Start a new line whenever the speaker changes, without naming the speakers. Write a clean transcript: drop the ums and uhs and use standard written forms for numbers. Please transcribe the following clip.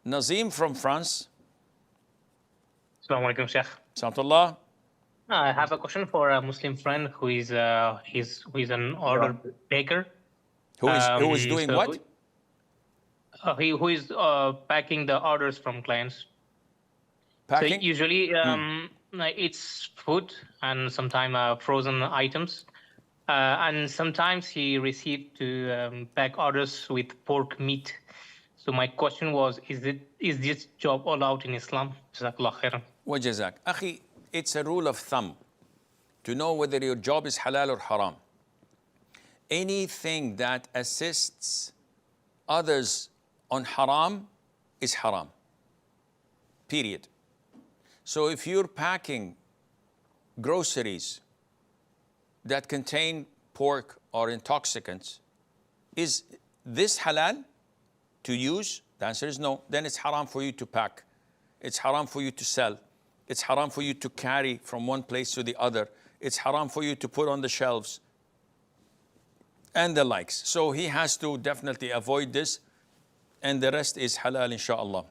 Nazim from France.
Assalamu alaikum, Sheikh.
Salatullah.
I have a question for a Muslim friend who is an order taker.
Who is doing what?
Who is packing the orders from clients.
Packing?
So usually it's food and sometimes frozen items. And sometimes he received to pack orders with pork meat. So my question was, is this job allowed in Islam? Jazakallah khairan.
Wajazak. Akhi, it's a rule of thumb to know whether your job is halal or haram. Anything that assists others on haram is haram. Period. So if you're packing groceries that contain pork or intoxicants, is this halal to use? The answer is no. Then it's haram for you to pack. It's haram for you to sell. It's haram for you to carry from one place to the other. It's haram for you to put on the shelves and the likes. So he has to definitely avoid this, and the rest is halal, inshallah.